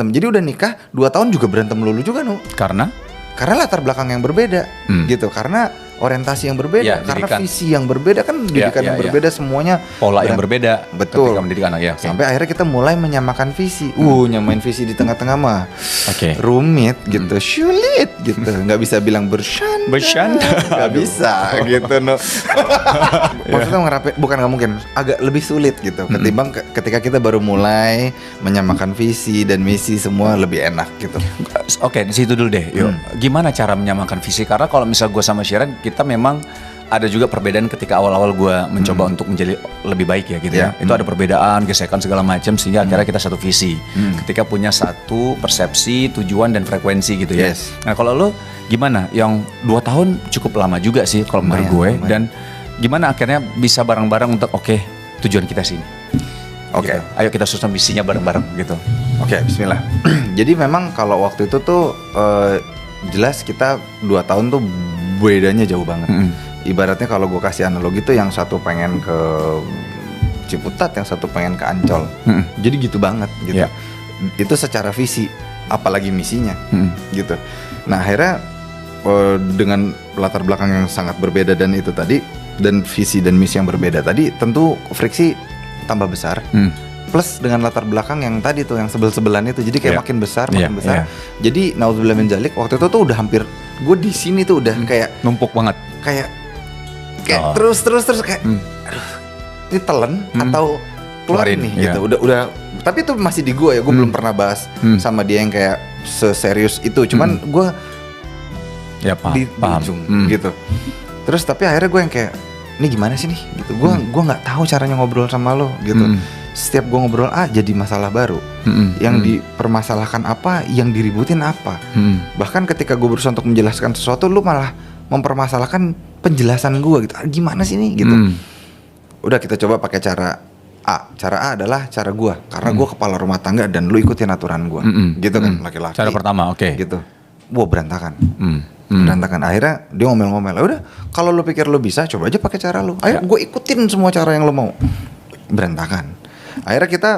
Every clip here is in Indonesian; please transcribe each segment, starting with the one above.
berantem. Jadi udah nikah 2 tahun juga berantem melulu juga Karena latar belakang yang berbeda gitu. Karena orientasi yang berbeda, Ya, karena didikan. visi yang berbeda kan, didikan yang berbeda semuanya pola yang berbeda betul ketika mendidik anak ya. Sampai akhirnya kita mulai menyamakan visi. Nyamain visi di tengah-tengah mah rumit gitu, sulit gitu. Nggak bisa bilang bercanda. Nggak bisa gitu Maksudnya bukan nggak mungkin, agak lebih sulit gitu ketimbang ketika kita baru mulai menyamakan visi dan misi, semua lebih enak gitu. Oke, di situ dulu deh. Yuk, gimana cara menyamakan visi? Karena kalau misal gue sama Sharon, kita memang ada juga perbedaan ketika awal-awal gue mencoba untuk menjadi lebih baik ya gitu ya. Itu ada perbedaan, gesekan segala macam sehingga akhirnya kita satu visi. Ketika punya satu persepsi, tujuan dan frekuensi gitu ya. Nah kalau lo gimana? Yang 2 tahun cukup lama juga sih kalau menurut gue. Dan gimana akhirnya bisa bareng-bareng untuk tujuan kita sini. Gitu. Ayo kita susun visinya bareng-bareng gitu. Bismillah. Jadi memang kalau waktu itu tuh jelas kita 2 tahun tuh bedanya jauh banget. Ibaratnya kalau gue kasih analogi tuh yang satu pengen ke Ciputat, yang satu pengen ke Ancol. Jadi gitu banget gitu. Itu secara visi, apalagi misinya gitu. Nah akhirnya dengan latar belakang yang sangat berbeda dan itu tadi, dan visi dan misi yang berbeda tadi, tentu friksi tambah besar. Plus dengan latar belakang yang tadi tuh, yang sebel-sebelan itu, jadi kayak makin besar. Jadi naudzubillah min dzalik, waktu itu tuh udah hampir gue di sini tuh udah kayak numpuk banget, kayak terus kayak aduh, ini telan atau keluarin nih gitu. Udah tapi itu masih di gue ya, gue belum pernah bahas sama dia yang kayak seserius itu. Cuman gue di ujung gitu. Terus tapi akhirnya gue yang kayak, ini gimana sih nih gitu. Gue nggak tahu caranya ngobrol sama lo gitu. Setiap gue ngobrol jadi masalah baru. Yang dipermasalahkan apa, yang diributin apa. Bahkan ketika gue berusaha untuk menjelaskan sesuatu, lu malah mempermasalahkan penjelasan gue gitu. Gimana sih nih gitu. Udah kita coba pakai cara A. Cara A adalah cara gue, karena gue kepala rumah tangga dan lu ikutin aturan gue. Gitu kan laki-laki. Cara pertama gitu. Wah berantakan. Berantakan. Akhirnya dia ngomel-ngomel. Udah, kalau lu pikir lu bisa, coba aja pakai cara lu. Ayo gue ikutin semua cara yang lu mau. Berantakan. Akhirnya kita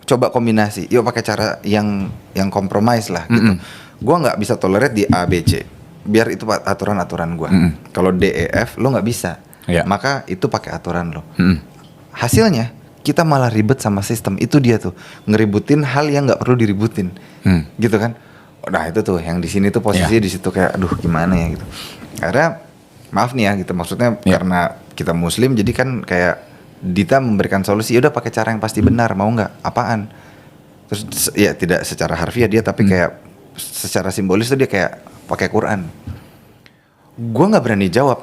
coba kombinasi. Yuk pakai cara yang compromise lah gitu. Gue nggak bisa tolerate di A, B, C. Biar itu aturan-aturan gue. Kalau D, E, F lo nggak bisa. Maka itu pakai aturan lo. Hasilnya kita malah ribet sama sistem. Itu dia tuh, ngeributin hal yang nggak perlu diributin. Gitu kan. Nah itu tuh yang di sini tuh posisi di situ kayak aduh gimana ya gitu. Akhirnya maaf nih ya gitu, maksudnya karena kita muslim jadi kan kayak Dita memberikan solusi, udah pakai cara yang pasti benar, mau nggak? Apaan? Terus ya tidak secara harfiah dia, tapi kayak secara simbolis tuh dia kayak pakai Quran. Gue nggak berani jawab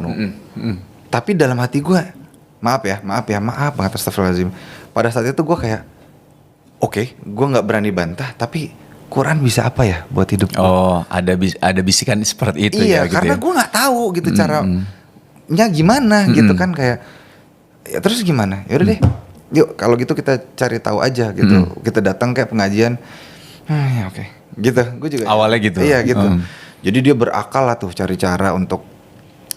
tapi dalam hati gue maaf banget, astagfirullahaladzim. Pada saat itu gue kayak gue nggak berani bantah, tapi Quran bisa apa ya buat hidup gue? Ada bisikan seperti itu ya gitu. Karena gue nggak tahu gitu caranya gimana gitu kan, kayak ya terus gimana? Ya udah deh, yuk kalau gitu kita cari tahu aja gitu. Kita datang kayak pengajian, gitu. Gue juga awalnya gitu. Iya gitu. Jadi dia berakal lah tuh cari cara untuk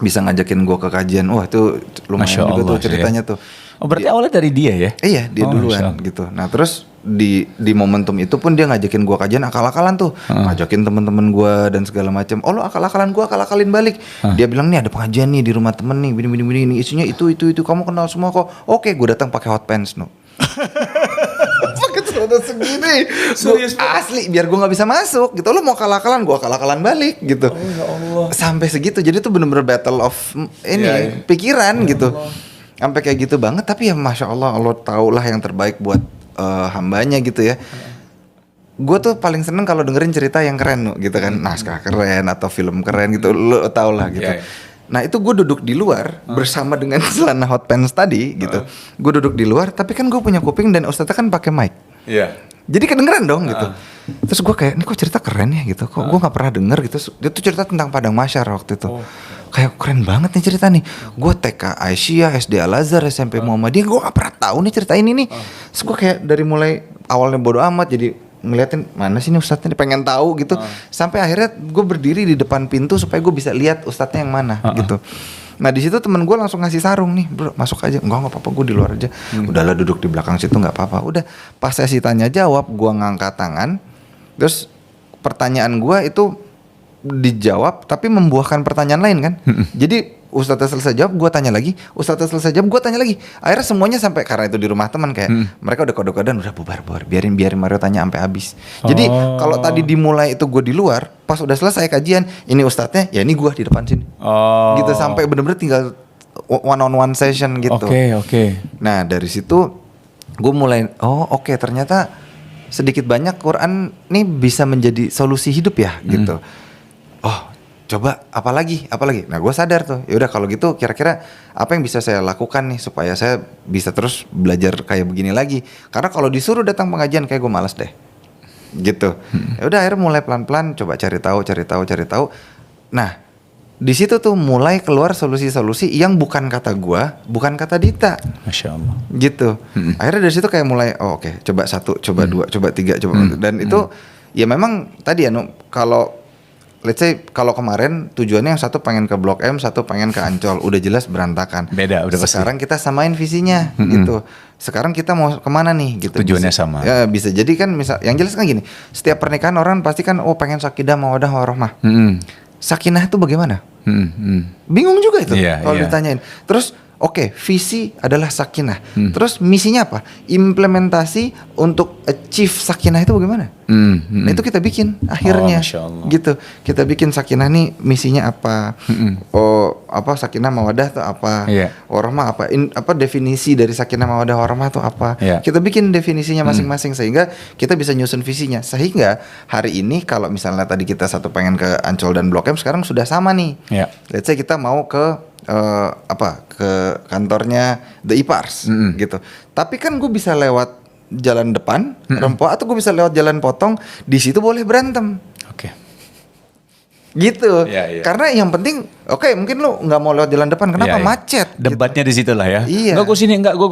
bisa ngajakin gue ke kajian. Wah itu lumayan Masya juga Allah, tuh ceritanya tuh. Berarti awalnya dari dia ya? Iya dia duluan gitu. Nah terus di momentum itu pun dia ngajakin gue kajian akal-akalan tuh, ngajakin teman-teman gue dan segala macam. Oh lo akal-akalan gue, akal-akalin balik. Dia bilang nih ada pengajian nih di rumah temen nih, bini isinya itu kamu kenal semua kok. Oke, gue datang pakai hot pants pakai celana segini. Serius asli biar gue nggak bisa masuk gitu. Lo mau akal-akalan, gue akal-akalan balik gitu. Oh ya Allah. Sampai segitu, jadi tuh bener-bener battle of pikiran gitu. Sampai kayak gitu banget, tapi ya Masya Allah, Allah tahulah yang terbaik buat hambanya gitu ya. Gue tuh paling seneng kalau dengerin cerita yang keren gitu kan, naskah keren atau film keren gitu, lo tau lah gitu. Nah itu gue duduk di luar bersama dengan celana hot pants tadi gitu. Gue duduk di luar, tapi kan gue punya kuping dan ustadznya kan pakai mic. Jadi kedengeran dong gitu. Terus gue kayak, ini kok cerita keren ya gitu, kok gue gak pernah denger gitu. Dia tuh cerita tentang Padang Mahsyar waktu itu. Kayak keren banget nih cerita nih. Gue TK Aisyah, SD Al-Azhar, SMP Muhammadiyah, gue gak pernah tahu nih cerita ini nih. Terus gue kayak dari mulai awalnya bodo amat, jadi ngeliatin mana sih nih ustadznya nih, pengen tahu gitu. Sampai akhirnya gue berdiri di depan pintu supaya gue bisa lihat ustadznya yang mana gitu. Nah di situ temen gue langsung ngasih sarung nih, bro masuk aja. Enggak apa-apa, gue di luar aja. Udahlah duduk di belakang situ nggak apa-apa. Udah pas sesi tanya jawab, gue ngangkat tangan. Terus pertanyaan gue itu dijawab tapi membuahkan pertanyaan lain kan. Jadi Ustadznya selesai jawab, gue tanya lagi. Ustadznya selesai jawab, gue tanya lagi. Akhirnya semuanya sampai, karena itu di rumah teman kayak mereka udah kode-kodean, udah bubar. Biarin Mario tanya sampai habis. Jadi kalau tadi dimulai itu gue di luar, pas udah selesai kajian, ini ustadznya, ya ini gue di depan sini. Gitu sampai bener-bener tinggal one on one session gitu. Oke. Nah dari situ gue mulai, ternyata sedikit banyak Quran nih bisa menjadi solusi hidup ya gitu. Coba apalagi. Nah gue sadar tuh, yaudah kalau gitu kira-kira apa yang bisa saya lakukan nih supaya saya bisa terus belajar kayak begini lagi. Karena kalau disuruh datang pengajian kayak gue malas deh, gitu. Ya udah akhirnya mulai pelan-pelan coba cari tahu. Nah di situ tuh mulai keluar solusi-solusi yang bukan kata gue, bukan kata Dita. Masya Allah. Gitu. Akhirnya dari situ kayak mulai, oke, coba 1, coba 2, coba 3, coba. Dan itu ya memang tadi ya, kalau let's say kalau kemarin tujuannya yang satu pengen ke Blok M, satu pengen ke Ancol, udah jelas berantakan. Beda, udah pasti. Sekarang kita samain visinya gitu. Sekarang kita mau kemana nih gitu. Tujuannya sama. Ya bisa jadi kan misal, yang jelas kan gini, setiap pernikahan orang pasti kan pengen sakinah mawaddah warahmah. Sakinah itu bagaimana? Bingung juga itu kalau ditanyain. Terus visi adalah sakinah. Terus misinya apa? Implementasi untuk achieve sakinah itu bagaimana? Nah itu kita bikin akhirnya gitu. Kita bikin sakinah nih misinya apa? Sakinah mawaddah itu apa? Warahmah apa? Apa definisi dari sakinah mawaddah warahmah itu apa? Kita bikin definisinya masing-masing sehingga kita bisa nyusun visinya. Sehingga hari ini kalau misalnya tadi kita satu pengen ke Ancol dan Blok M, sekarang sudah sama nih. Let's say kita mau ke ke kantornya The Ipars gitu. Tapi kan gue bisa lewat jalan depan Rempoa atau gue bisa lewat jalan Potong, di situ boleh berantem. Gitu. Karena yang penting mungkin lu nggak mau lewat jalan depan, kenapa macet? Debatnya gitu. Di situ lah ya. Iya. Gue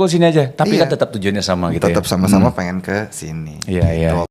sini aja. Tapi kan tetap tujuannya sama gitu. Tetap sama-sama pengen ke sini. Iya.